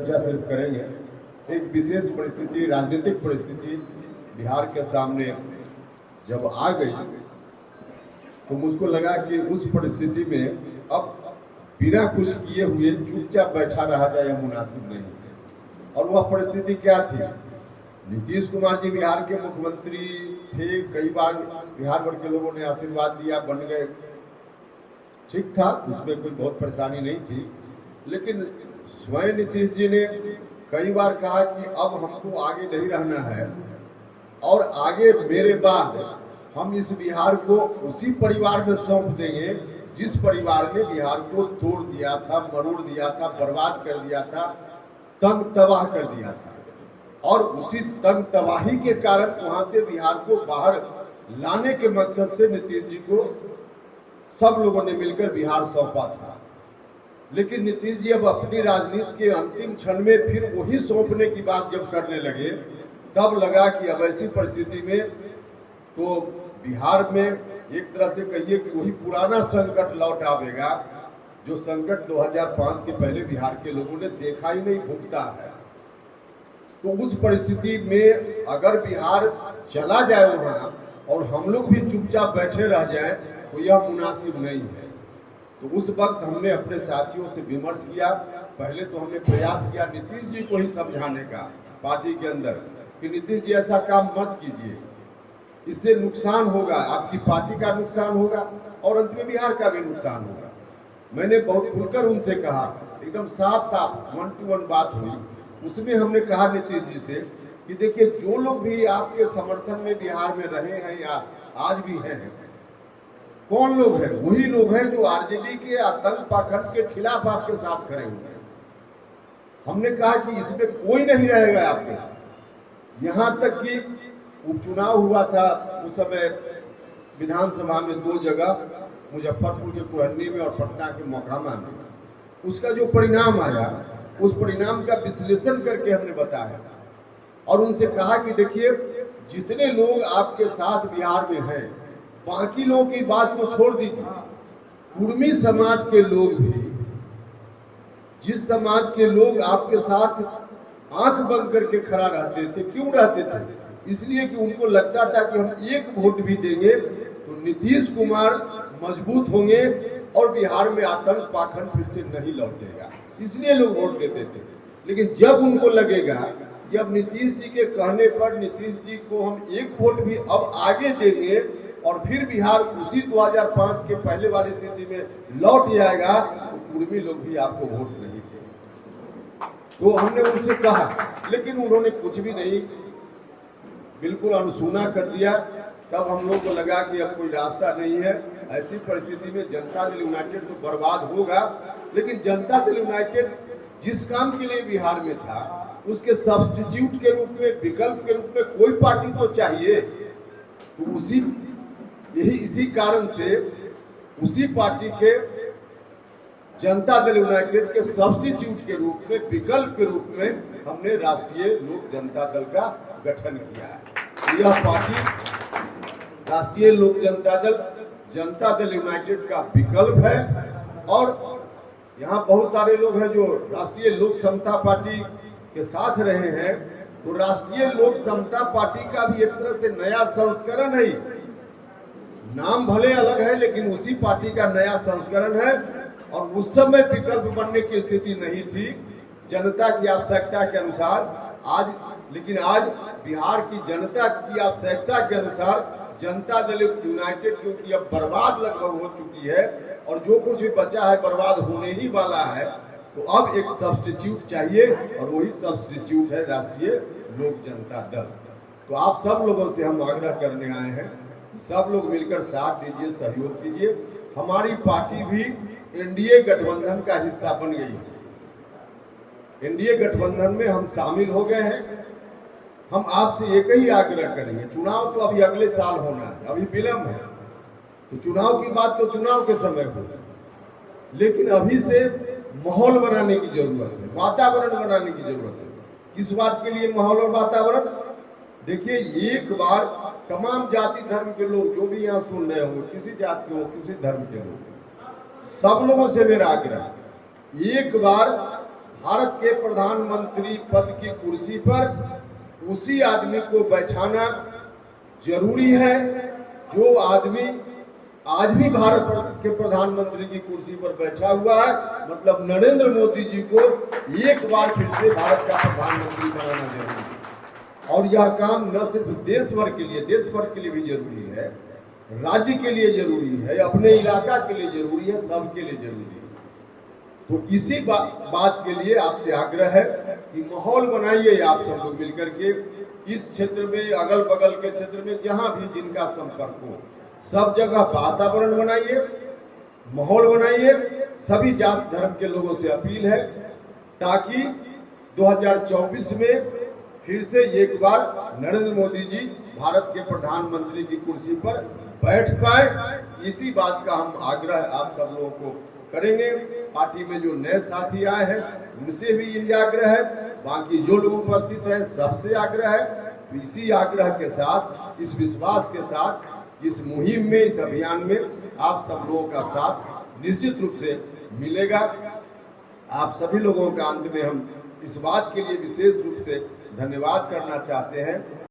चर्चा सिर्फ करेंगे। एक विशेष परिस्थिति, राजनीतिक परिस्थिति बिहार के सामने जब आ गई तो मुझको लगा कि उस परिस्थिति में अब बिना कुछ किए हुए चुपचाप बैठा रहा जाए यह मुनासिब नहीं है। और वह परिस्थिति क्या थी? नीतीश कुमार जी बिहार के मुख्यमंत्री थे, कई बार बिहार भर के लोगों ने आशीर्वाद दिया, बन गए, ठीक था, उसमें कोई बहुत परेशानी नहीं थी। लेकिन स्वयं नीतीश जी ने कई बार कहा कि अब हमको आगे नहीं रहना है और आगे मेरे बाद हम इस बिहार को उसी परिवार में सौंप देंगे जिस परिवार ने बिहार को तोड़ दिया था, मरोड़ दिया था, बर्बाद कर दिया था, तंग तबाह कर दिया था। और उसी तंग तबाही के कारण वहां से बिहार को बाहर लाने के मकसद से नीतीश जी को सब लोगों ने मिलकर बिहार सौंपा था। लेकिन नीतीश जी अब अपनी राजनीति के अंतिम क्षण में फिर वही सौंपने की बात जब करने लगे, तब लगा कि अब ऐसी परिस्थिति में तो बिहार में एक तरह से कहिए कि वही पुराना संकट लौट आवेगा जो संकट 2005 के पहले बिहार के लोगों ने देखा ही नहीं, भुगता है। तो उस परिस्थिति में अगर बिहार चला जाए वहां और हम लोग भी चुपचाप बैठे रह जाए तो यह मुनासिब नहीं है। तो उस वक्त हमने अपने साथियों से विमर्श किया। पहले तो हमने प्रयास किया नीतीश जी को ही समझाने का पार्टी के अंदर कि नीतीश जी ऐसा काम मत कीजिए, इससे नुकसान होगा, आपकी पार्टी का नुकसान होगा और अंत में बिहार का भी नुकसान होगा। मैंने बहुत खुलकर उनसे कहा, एकदम साफ साफ 1 to 1 बात हुई। उसमें हमने कहा नीतीश जी से कि देखिए, जो लोग भी आपके समर्थन में बिहार में रहे हैं या आज भी हैं, कौन लोग हैं? वही लोग हैं जो आरजेडी के आतंक पाखंड के खिलाफ आपके साथ खड़े हुए हैं। हमने कहा कि इसमें कोई नहीं रहेगा आपके साथ। यहां तक कि उपचुनाव हुआ था उस समय विधानसभा में 2 जगह, मुजफ्फरपुर के कुरहनी में और पटना के मोकामा में। उसका जो परिणाम आया, उस परिणाम का विश्लेषण करके हमने बताया और उनसे कहा कि देखिए, जितने लोग आपके साथ बिहार में हैं, बाकी लोगों की बात को छोड़ दीजिए, कुर्मी समाज के लोग भी, जिस समाज के लोग आपके साथ आंख बंद करके खड़ा रहते थे, क्यों रहते थे? इसलिए कि उनको लगता था कि हम 1 वोट भी देंगे तो नीतीश कुमार मजबूत होंगे और बिहार में आतंक पाखंड फिर से नहीं लौटेगा, इसलिए लोग वोट देते थे। लेकिन जब उनको लगेगा कि अब नीतीश जी के कहने पर नीतीश जी को हम 1 वोट भी अब आगे देंगे और फिर बिहार उसी 2005 के पहले वाली स्थिति में लौट जाएगा, तो कुर्मी लोग भी आपको वोट नहीं देंगे। तो हमने उनसे कहा, लेकिन उन्होंने कुछ भी नहीं, बिल्कुल अनसुना कर दिया। तब हम लोग को लगा कि अब कोई रास्ता नहीं है। ऐसी परिस्थिति में जनता दल यूनाइटेड तो बर्बाद होगा, लेकिन जनता दल यूनाइटेड जिस काम के लिए बिहार में था उसके सब्स्टिट्यूट के रूप में, विकल्प के रूप में कोई पार्टी तो चाहिए। तो इसी कारण से उसी पार्टी के जनता दल यूनाइटेड के सब्स्टिट्यूट के रूप में, विकल्प के रूप में हमने राष्ट्रीय लोक जनता दल का गठन किया है। यह पार्टी राष्ट्रीय लोक जनता दल यूनाइटेड का विकल्प है। और यहाँ बहुत सारे लोग हैं जो राष्ट्रीय लोक समता पार्टी के साथ रहे हैं, तो राष्ट्रीय लोक समता पार्टी का भी एक तरह से नया संस्करण है। नाम भले अलग है लेकिन उसी पार्टी का नया संस्करण है। और उस समय विकल्प बनने की स्थिति नहीं थी जनता की आवश्यकता के अनुसार आज, लेकिन आज बिहार की जनता की आवश्यकता के अनुसार जनता दल यूनाइटेड, क्योंकि अब बर्बाद लगभग हो चुकी है और जो कुछ भी बचा है बर्बाद होने ही वाला है, तो अब एक सब्स्टिट्यूट चाहिए और वही सब्स्टिट्यूट है राष्ट्रीय लोक जनता दल। तो आप सब लोगों से हम आग्रह करने आए हैं, सब लोग मिलकर साथ दीजिए, सहयोग कीजिए। हमारी पार्टी भी एनडीए गठबंधन का हिस्सा बन गई है। एनडीए गठबंधन में हम शामिल हो गए हैं। हम आपसे एक ही आग्रह करेंगे, चुनाव तो अभी अगले साल होना है, अभी विलंब है, तो चुनाव की बात तो चुनाव के समय हो, लेकिन अभी से माहौल बनाने की जरूरत है, वातावरण बनाने की जरूरत है। किस बात के लिए माहौल और वातावरण? देखिए, एक बार तमाम जाति धर्म के लोग जो भी यहाँ सुन रहे होंगे, किसी जाति के हो, किसी धर्म के लोग, सब लोगों से मेरा आग्रह, एक बार भारत के प्रधानमंत्री पद की कुर्सी पर उसी आदमी को बैठाना जरूरी है जो आदमी आज भी भारत के प्रधानमंत्री की कुर्सी पर बैठा हुआ है। मतलब नरेंद्र मोदी जी को एक बार फिर से भारत का प्रधानमंत्री बनाना जरूरी है। और यह काम न सिर्फ देश भर के लिए भी जरूरी है, राज्य के लिए जरूरी है, अपने इलाका के लिए जरूरी है, सबके लिए जरूरी है। तो इसी बात के लिए आपसे आग्रह है कि माहौल बनाइए आप सब लोग मिलकर के इस क्षेत्र में, अगल बगल के क्षेत्र में जहां भी जिनका संपर्क हो, सब जगह वातावरण बनाइए, माहौल बनाइए। सभी जात धर्म के लोगों से अपील है ताकि 2024 में फिर से एक बार नरेंद्र मोदी जी भारत के प्रधानमंत्री की कुर्सी पर बैठ पाए। इसी बात का हम आग्रह आप सब लोगों को करेंगे। पार्टी में जो नए साथी आए हैं उनसे भी यही आग्रह है, बाकी जो लोग उपस्थित हैं सबसे आग्रह है। इसी आग्रह के साथ, इस विश्वास के साथ इस मुहिम में, इस अभियान में आप सब लोगों का साथ निश्चित रूप से मिलेगा। आप सभी लोगों का अंत में हम इस बात के लिए विशेष रूप से धन्यवाद करना चाहते हैं